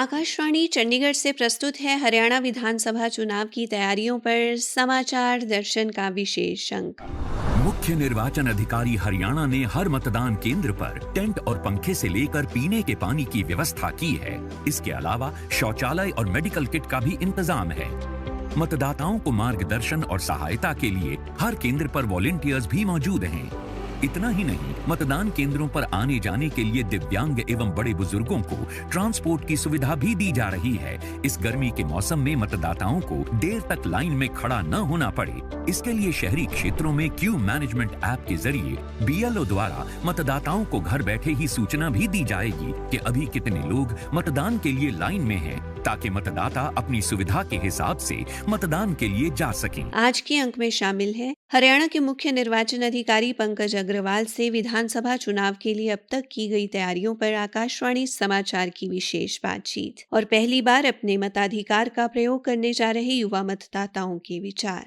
आकाशवाणी चंडीगढ़ से प्रस्तुत है हरियाणा विधानसभा चुनाव की तैयारियों पर समाचार दर्शन का विशेष अंक। मुख्य निर्वाचन अधिकारी हरियाणा ने हर मतदान केंद्र पर टेंट और पंखे से लेकर पीने के पानी की व्यवस्था की है। इसके अलावा शौचालय और मेडिकल किट का भी इंतजाम है। मतदाताओं को मार्गदर्शन और सहायता के लिए हर केंद्र पर वॉलेंटियर्स भी मौजूद हैं। इतना ही नहीं, मतदान केंद्रों पर आने जाने के लिए दिव्यांग एवं बड़े बुजुर्गों को ट्रांसपोर्ट की सुविधा भी दी जा रही है। इस गर्मी के मौसम में मतदाताओं को देर तक लाइन में खड़ा न होना पड़े, इसके लिए शहरी क्षेत्रों में क्यू मैनेजमेंट ऐप के जरिए बीएलओ द्वारा मतदाताओं को घर बैठे ही सूचना भी दी जाएगी कि अभी कितने लोग मतदान के लिए लाइन में हैं, ताकि मतदाता अपनी सुविधा के हिसाब से मतदान के लिए जा सकें। आज के अंक में शामिल है हरियाणा के मुख्य निर्वाचन अधिकारी पंकज अग्रवाल से विधानसभा चुनाव के लिए अब तक की गई तैयारियों पर आकाशवाणी समाचार की विशेष बातचीत और पहली बार अपने मताधिकार का प्रयोग करने जा रहे युवा मतदाताओं के विचार।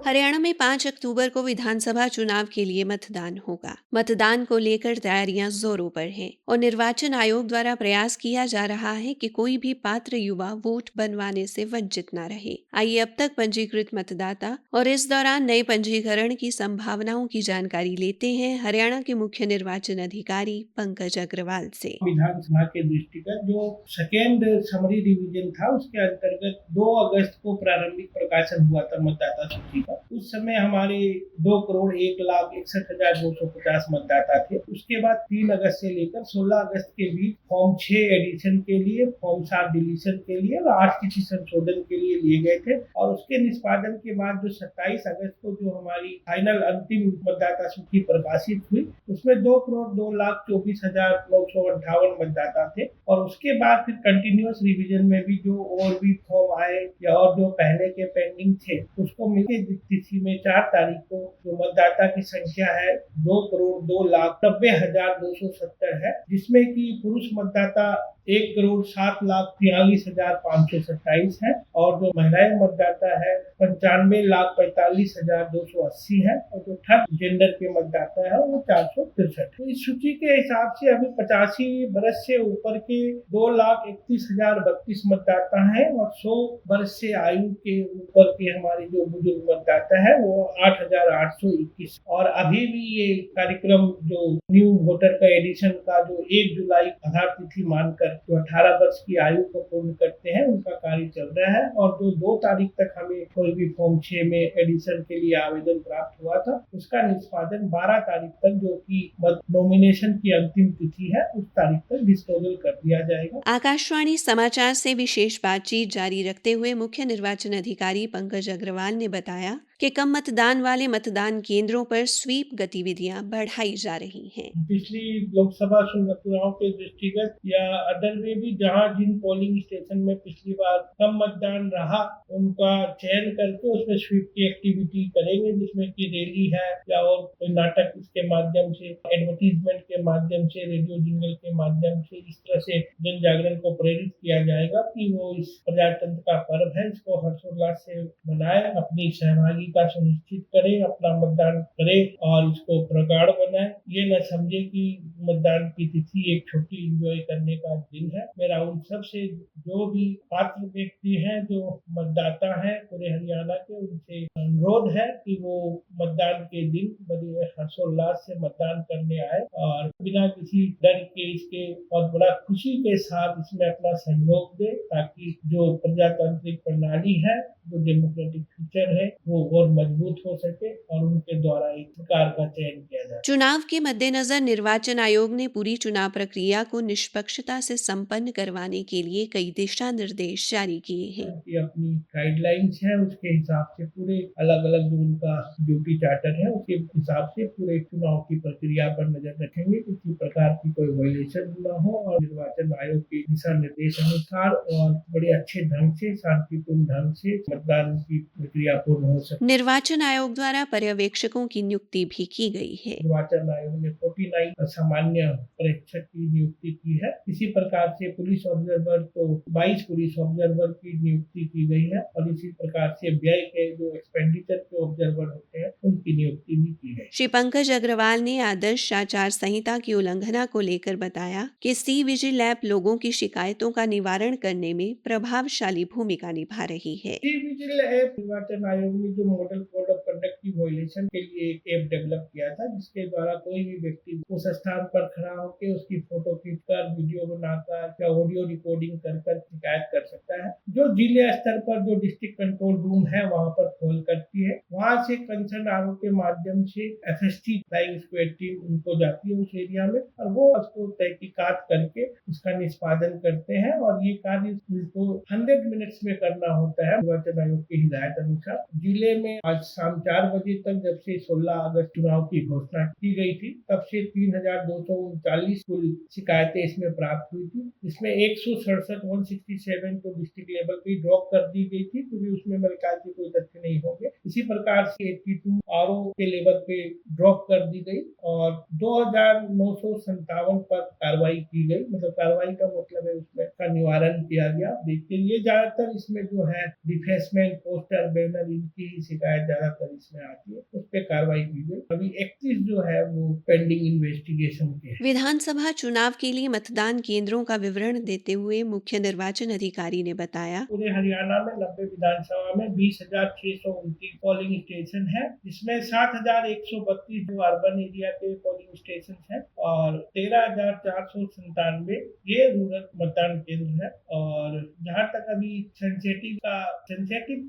हरियाणा में 5 अक्टूबर को विधानसभा चुनाव के लिए मतदान होगा। मतदान को लेकर तैयारियां जोरों पर हैं और निर्वाचन आयोग द्वारा प्रयास किया जा रहा है कि कोई भी पात्र युवा वोट बनवाने से वंचित न रहे। आइए अब तक पंजीकृत मतदाता और इस दौरान नए पंजीकरण की संभावनाओं की जानकारी लेते हैं हरियाणा के मुख्य निर्वाचन अधिकारी पंकज अग्रवाल से। विधानसभा के दृष्टिगत जो सेकेंड समरी रिवीजन था, उसके अंतर्गत 2 अगस्त को प्रारंभिक प्रकाशन हुआ था मतदाता सूची का। उस समय हमारे 2,01,61,250 मतदाता थे। उसके बाद 3 अगस्त से लेकर 16 अगस्त के बीच फॉर्म 6 एडिशन के लिए, फॉर्म 7 डिलीशन के लिए और 8 किसी संशोधन के लिए लिए गए थे। और उसके निष्पादन के बाद जो 27 अगस्त को जो हमारी फाइनल अंतिम मतदाता सूची प्रकाशित हुई, उसमें 2,02,24,958 मतदाता थे। और उसके बाद फिर कंटिन्यूअस रिवीजन में भी जो और भी फॉर्म आए या और जो पहले के पेंडिंग थे, उसको मिलके तिथि में 4 तारीख को जो मतदाता की संख्या है 2,02,90,270 है, जिसमें कि पुरुष मतदाता 1,07,43,527 है और जो महिलाएं मतदाता है 95,45,280 है और जो थर्ड जेंडर के मतदाता है वो 463। तो इस सूची के हिसाब से अभी 85 वर्ष से ऊपर के 2,31,032 मतदाता हैं और 100 वर्ष से आयु के ऊपर के हमारे जो बुजुर्ग मतदाता है वो 8,821। और अभी भी ये कार्यक्रम जो न्यू वोटर का एडिशन का जो 1 जुलाई आधार तिथि मानकर जो 18 वर्ष की आयु को पूर्ण करते हैं, उनका कार्य चल रहा है। और जो 2 तारीख तक हमें कोई भी फॉर्म 6 में एडिशन के लिए आवेदन प्राप्त हुआ था, उसका निष्पादन 12 तारीख तक, जो कि नॉमिनेशन की अंतिम तिथि है, उस तारीख तक डिस्पोजल कर दिया जाएगा। आकाशवाणी समाचार से विशेष बातचीत जारी रखते हुए मुख्य निर्वाचन अधिकारी पंकज अग्रवाल ने बताया कि कम मतदान वाले मतदान केंद्रों पर स्वीप गतिविधियां बढ़ाई जा रही हैं। पिछली लोकसभा चुनाव के दृष्टिगत या अदर में भी जहां जिन पोलिंग स्टेशन में पिछली बार कम मतदान रहा, उनका चयन करके उसमें स्वीप की एक्टिविटी करेंगे, जिसमें कि रैली है या और कोई नाटक इसके माध्यम से, एडवर्टीजमेंट के माध्यम से, रेडियो जिंगल के माध्यम से इस तरह से जन जागरण को प्रेरित किया जाएगा कि वो इस प्रजातंत्र का पर्व है, इसको हर्षोल्लास से मनाए, अपनी सहभागिता सुनिश्चित करें, अपना मतदान करें और इसको प्रगाढ़ बनाए। ये न समझे कि मतदान की तिथि एक छोटी एंजॉय करने का दिन है। मेरा उन सब से जो भी पात्र व्यक्ति हैं, जो मतदाता हैं पूरे हरियाणा के, उनसे अनुरोध है कि वो मतदान के दिन बड़े हर्षोल्लास से मतदान करने आए और बिना किसी डर के इसके और बड़ा खुशी के साथ इसमें अपना सहयोग दे, ताकि जो प्रजातांत्रिक प्रणाली है, जो डेमोक्रेटिक फ्यूचर है, वो और मजबूत हो सके और उनके द्वारा एक सरकार का चयन किया जाए। चुनाव के मद्देनजर निर्वाचन आयोग ने पूरी चुनाव प्रक्रिया को निष्पक्षता से संपन्न करवाने के लिए कई दिशा निर्देश जारी किए हैं। ये अपनी गाइडलाइंस है, उसके हिसाब से पूरे अलग अलग जो उनका ड्यूटी चार्टर है, उसके हिसाब से पूरे चुनाव की प्रक्रिया पर नजर रखेंगे, किसी प्रकार की कोई वायलेशन न हो और निर्वाचन आयोग के दिशा निर्देश अनुसार और बड़े अच्छे ढंग से, शांतिपूर्ण ढंग से मतदान की प्रक्रिया पूर्ण हो सके। निर्वाचन आयोग द्वारा पर्यवेक्षकों की नियुक्ति भी की गई है। निर्वाचन आयोग ने 49 सामान्य परीक्षक की नियुक्ति की है। इसी प्रकार से पुलिस ऑब्जर्वर तो 22 पुलिस ऑब्जर्वर की नियुक्ति की गई है और इसी प्रकार से व्यय के जो एक्सपेंडिचर के ऑब्जर्वर होते हैं उनकी नियुक्ति भी की गई। श्री पंकज अग्रवाल ने आदर्श आचार संहिता की उल्लंघना को लेकर बताया कि सी विजिल ऐप लोगों की शिकायतों का निवारण करने में प्रभावशाली भूमिका निभा रही है। सी विजिल ऐप निर्वाचन आयोग ने जो मॉडल कोड ऑफ कंडक्ट की वायलेशन के लिए एक ऐप डेवलप किया था, जिसके द्वारा कोई भी व्यक्ति उस स्थान पर खड़ा होकर उसकी फोटो खींचकर, वीडियो बनाकर या ऑडियो रिकॉर्डिंग कर शिकायत कर सकता है। जो जिले स्तर पर जो डिस्ट्रिक्ट कंट्रोल रूम है वहाँ पर कॉल करती है, वहाँ से कंसर्न आरओ के माध्यम से एफएसटी फ्लाइंग स्क्वाड टीम उनको जाती है उस एरिया में और वो उसको तहकीकात करके उसका निष्पादन करते हैं और ये कार्य उनको 100 मिनट्स में करना होता है निर्वाचन आयोग की हिदायत अनुसार। जिले में आज शाम 4 बजे तक जब से 16 अगस्त चुनाव की घोषणा की गई थी तब से 3239 कुल शिकायतें इसमें प्राप्त हुई थी। इसमें 167 तो डिस्ट्रिक्ट लेवल पे ड्रॉप कर दी गई थी क्योंकि उसमें मेरे ख्याल से कोई तथ्य नहीं होंगे। इसी प्रकार से 82 आरओ के लेवल पे ड्रॉप कर दी गई और 2957 पर कार्रवाई की गई। मतलब कार्रवाई का मतलब है उसमें का निवारण किया गया। देखते ये ज्यादातर इसमें जो है डिफेसमेंट, पोस्टर, बैनर, इनकी ही शिकायत ज्यादातर इसमें आती है, उस पर कार्रवाई की गई। अभी 31 जो है वो पेंडिंग इन्वेस्टिगेशन के। विधानसभा चुनाव के लिए मतदान केंद्रों का विवरण देते हुए मुख्य निर्वाचन अधिकारी ने बताया, पूरे हरियाणा में 90 विधानसभा में 20,629 पोलिंग स्टेशन है, जिसमें 7,132 जो अर्बन एरिया के पोलिंग स्टेशन है और 13,497 ये रूरल मतदान केंद्र है। और जहाँ तक अभी सेंसेटिव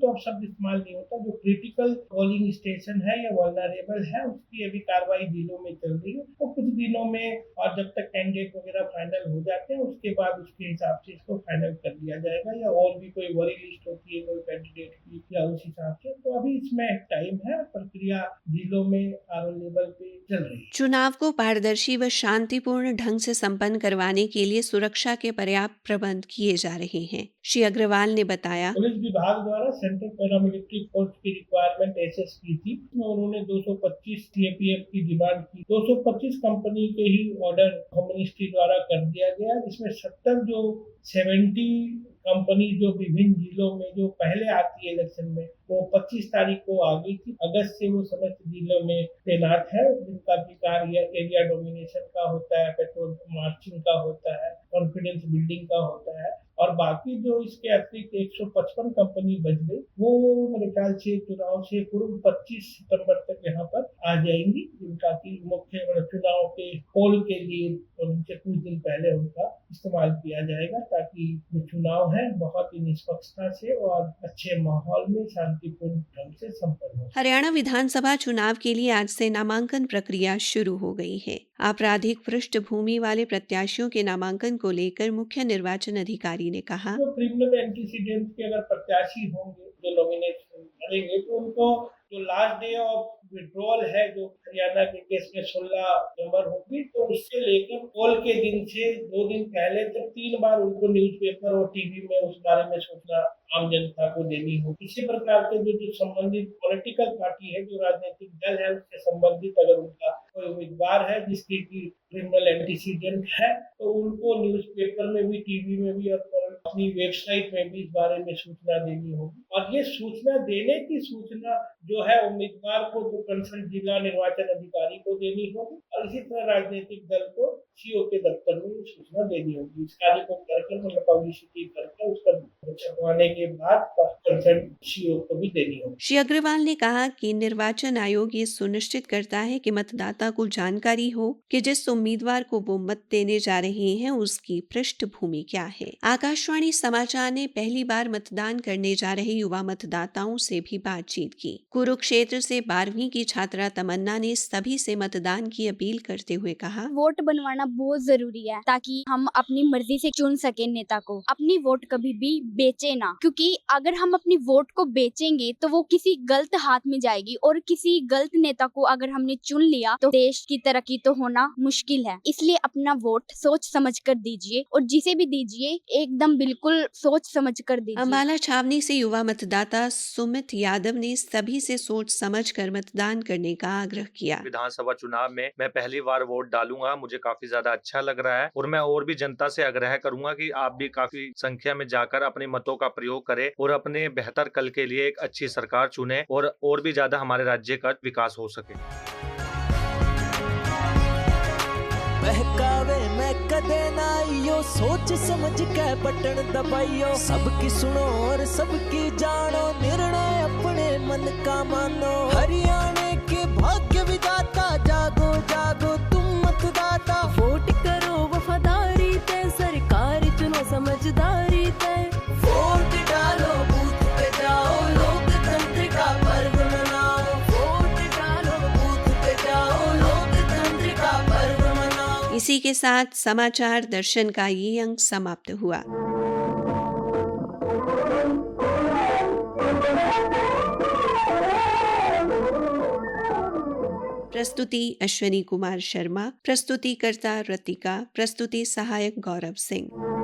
तो अब शब्द इस्तेमाल नहीं होता, जो क्रिटिकल पोलिंग स्टेशन है या वल्नरेबल है उसकी अभी कार्रवाई जिलों में चल रही है। तो कुछ दिनों में और जब तक कैंडिडेट वगैरह फाइनल हो जाते हैं उसके बाद उसके हिसाब से इसको फाइनल कर दिया जाएगा या और भी कोई वरी लिस्ट होती है कोई कैंडिडेट की या उस हिसाब से। तो अभी इसमें टाइम है, प्रक्रिया जिलों में आरओ लेवल पे चल रही है। चुनाव को पारदर्शी व शांतिपूर्ण ढंग से संपन्न करवाने के लिए सुरक्षा के पर्याप्त प्रबंध किए जा रहे हैं। श्री अग्रवाल ने बताया, पुलिस विभाग द्वारा सेंट्रल पैरामिलिट्री फोर्स की रिक्वायरमेंट एसएस की थी, उसमें उन्होंने 225 सीएपीएफ की डिमांड की। 225 कंपनी के ही ऑर्डर होम मिनिस्ट्री द्वारा कर दिया गया, जिसमें 70 कंपनी जो विभिन्न जिलों में जो पहले आती है इलेक्शन में वो 25 तारीख को आ गई थी। अगस्त से वो समस्त जिलों में तैनात है, जिनका भी कार्य एरिया डोमिनेशन का होता है, पेट्रोल मार्चिंग का होता है, कॉन्फिडेंस बिल्डिंग का होता है और बाकी जो इसके अतिरिक्त 155 कंपनी बच गई वो मेरे ख्याल से चुनाव से पूर्व 25 सितंबर तक यहाँ पर आ जाएंगी, जिनका की मुख्य चुनाव के पोल के लिए और उनसे कुछ दिन पहले उनका इस्तेमाल किया जाएगा ताकि जो चुनाव है बहुत ही निष्पक्षता से और अच्छे माहौल में शांतिपूर्ण ढंग से संपन्न हो। हरियाणा विधानसभा चुनाव के लिए आज से नामांकन प्रक्रिया शुरू हो गई है। आपराधिक पृष्ठभूमि वाले प्रत्याशियों के नामांकन को लेकर मुख्य निर्वाचन अधिकारी ने कहा, तो क्रिमिनल एंटीसीडेंट के अगर प्रत्याशी होंगे जो नॉमिनेशन करेंगे तो उनको जो लास्ट डे ऑफ विड्रॉल है जो हरियाणा के केस में 16 नवंबर होगी, तो उससे लेकर पोल के दिन से 2 दिन पहले तक 3 बार उनको न्यूज़पेपर और टीवी में उस बारे में सूचना आम जनता को देनी होगी। इसी प्रकार के जो संबंधित पॉलिटिकल पार्टी है, जो राजनीतिक दल है, उससे संबंधित अगर उनका कोई उम्मीदवार है जिसकी क्रिमिनल एंटीसीडेंट है तो उनको न्यूज़पेपर में भी, टीवी में भी और अपनी वेबसाइट में भी इस बारे में सूचना देनी होगी। और ये सूचना देने की सूचना जो है उम्मीदवार को जो कंसर्न जिला निर्वाचन अधिकारी को देनी होगी और इसी तरह राजनीतिक दल को सीओ के दफ्तर में ये सूचना देनी होगी। इस कार्य को करके मतलब पब्लिसिटी करके उसका छपवाने के बाद कंसर्न सीओ को भी देनी होगी। श्री अग्रवाल ने कहा कि निर्वाचन आयोग ये सुनिश्चित करता है कि मतदाता को जानकारी हो कि जिस उम्मीदवार को वो मत देने जा रहे हैं उसकी पृष्ठभूमि क्या है। आकाशवाणी समाचार ने पहली बार मतदान करने जा रहे युवा मतदाताओं से भी बातचीत की। कुरुक्षेत्र से 12वीं की छात्रा तमन्ना ने सभी से मतदान की अपील करते हुए कहा, वोट बनवाना बहुत जरूरी है ताकि हम अपनी मर्जी से चुन सके नेता को। अपनी वोट कभी भी बेचे ना, क्योंकि अगर हम अपनी वोट को बेचेंगे तो वो किसी गलत हाथ में जाएगी और किसी गलत नेता को अगर हमने चुन लिया तो देश की तरक्की तो होना मुश्किल है। इसलिए अपना वोट सोच समझ कर दीजिए और जिसे भी दीजिए एकदम बिल्कुल सोच समझ कर दीजिए। अंबाला छावनी से युवा मतदाता सुमित यादव ने सभी से सोच समझकर मतदान करने का आग्रह किया। विधानसभा चुनाव में मैं पहली बार वोट डालूंगा, मुझे काफी ज्यादा अच्छा लग रहा है और मैं और भी जनता से आग्रह करूंगा कि आप भी काफी संख्या में जाकर अपने मतों का प्रयोग करें और अपने बेहतर कल के लिए एक अच्छी सरकार चुने और भी ज्यादा हमारे राज्य का विकास हो सके। बहकावे मैं कदे ना आइयो, सोच समझ के बटन दबाइयो, सबकी सुनो और सबकी जानो, निर्णय अपने मन का मानो। हरियाणा के भाग्य विधाता, जागो जागो तुम मतदाता, वोट करो वफादारी ते, सरकार चुनो समझदारी ते, वोट डालो बूथ पे जाओ, लोकतंत्र का पर्व मनाओ, वोट डालो बूथ पे जाओ, लोकतंत्र का पर्व मनाओ। इसी के साथ समाचार दर्शन का ये अंक समाप्त हुआ। प्रस्तुति अश्विनी कुमार शर्मा, प्रस्तुतिकर्ता रतिका, प्रस्तुति सहायक गौरव सिंह।